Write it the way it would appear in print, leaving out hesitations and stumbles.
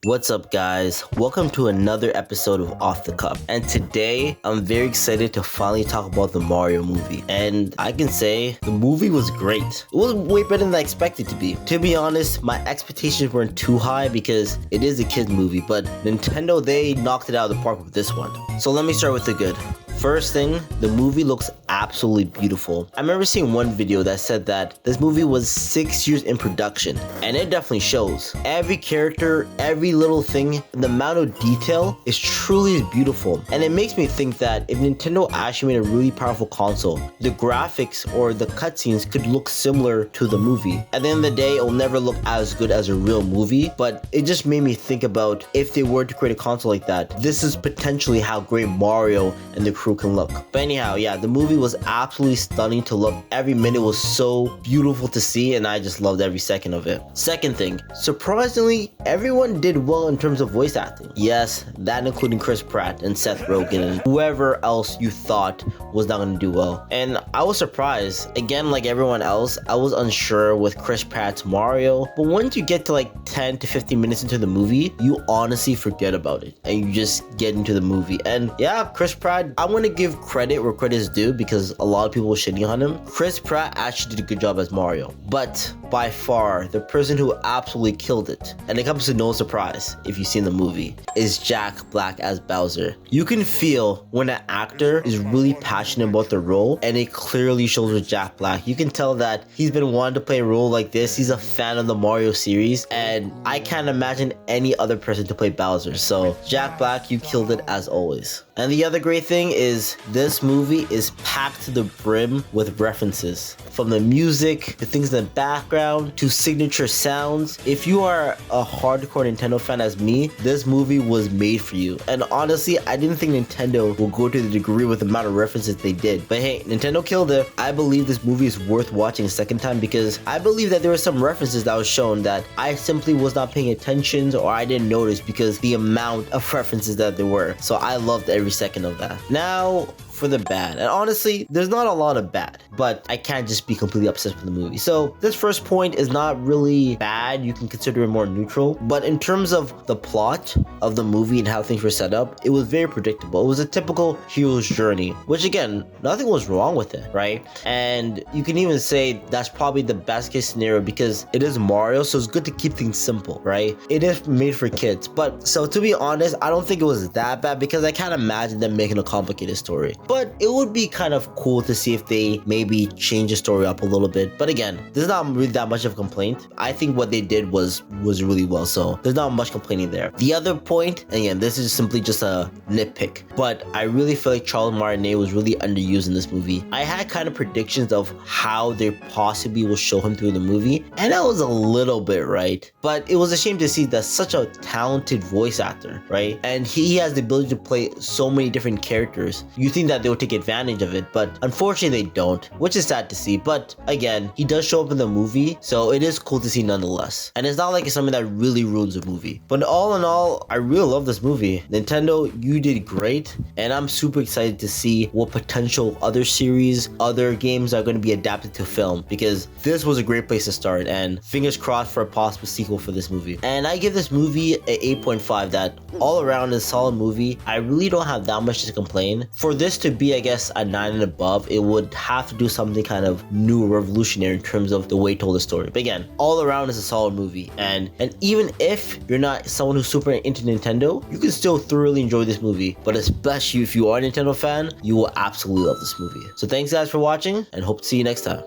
What's up, guys? Welcome to another episode of Off the Cup. And today, I'm very excited to finally talk about the Mario movie. And I can say the movie was great. It was way better than I expected it to be. To be honest, my expectations weren't too high because it is a kid's movie, but Nintendo, they knocked it out of the park with this one. So let me start with the good. First thing, the movie looks absolutely beautiful. I remember seeing one video that said that this movie was 6 years in production, and it definitely shows. Every character, every little thing, the amount of detail is truly beautiful. And it makes me think that if Nintendo actually made a really powerful console, the graphics or the cutscenes could look similar to the movie. At the end of the day, it will never look as good as a real movie, but it just made me think about if they were to create a console like that, this is potentially how great Mario and the crew can look. But anyhow, yeah, the movie was absolutely stunning to look. Every minute was so beautiful to see, and I just loved every second of it. Second thing, surprisingly, everyone did well in terms of voice acting. Yes, that including Chris Pratt and Seth Rogen and whoever else you thought was not going to do well. And I was surprised. Again, like everyone else, I was unsure with Chris Pratt's Mario, but once you get to like 10 to 15 minutes into the movie, you honestly forget about it and you just get into the movie. And yeah, Chris Pratt, I want to give credit where credit is due because a lot of people were shitting on him. Chris Pratt actually did a good job as Mario, but by far the person who absolutely killed it, and it comes to no surprise if you've seen the movie, is Jack Black as Bowser. You can feel when an actor is really passionate about the role, and it clearly shows with Jack Black. You can tell that he's been wanting to play a role like this. He's a fan of the Mario series, and I can't imagine any other person to play Bowser. So Jack Black, you killed it as always. And the other great thing is this movie is packed to the brim with references. From the music, to things in the background, to signature sounds. If you are a hardcore Nintendo fan as me, this movie was made for you. And honestly, I didn't think Nintendo will go to the degree with the amount of references they did. But hey, Nintendo killed it. I believe this movie is worth watching a second time because I believe that there were some references that was shown that I simply was not paying attention or I didn't notice because the amount of references that there were. So I loved every second of that. Now, for the bad. And honestly, there's not a lot of bad, but I can't just be completely obsessed with the movie. So this first point is not really bad. You can consider it more neutral. But in terms of the plot of the movie and how things were set up, it was very predictable. It was a typical hero's journey, which again, nothing was wrong with it, right? And you can even say that's probably the best case scenario because it is Mario, so it's good to keep things simple, right? It is made for kids. But so to be honest, I don't think it was that bad because I can't imagine them making a complicated story. But it would be kind of cool to see if they maybe change the story up a little bit. But again, there's not really that much of a complaint. I think what they did was really well, so there's not much complaining there. The other point, and again, this is simply just a nitpick, but I really feel like Charles Martinet was really underused in this movie. I had kind of predictions of how they possibly will show him through the movie, and that was a little bit right. But it was a shame to see that such a talented voice actor, right? And he has the ability to play so many different characters. You think that they would take advantage of it, but unfortunately they don't, which is sad to see. But again, he does show up in the movie, so it is cool to see nonetheless. And it's not like it's something that really ruins the movie. But all in all, I really love this movie. Nintendo, you did great, and I'm super excited to see what potential other series, other games are going to be adapted to film, because this was a great place to start, and fingers crossed for a possible sequel for this movie. And I give this movie an 8.5 that all around is a solid movie. I really don't have that much to complain. For this to be, I guess, a 9 and above, it would have to do something kind of new or revolutionary in terms of the way it told the story. But again, all around is a solid movie. And even if you're not someone who's super into Nintendo, you can still thoroughly enjoy this movie. But especially if you are a Nintendo fan, you will absolutely love this movie. So thanks guys for watching, and hope to see you next time.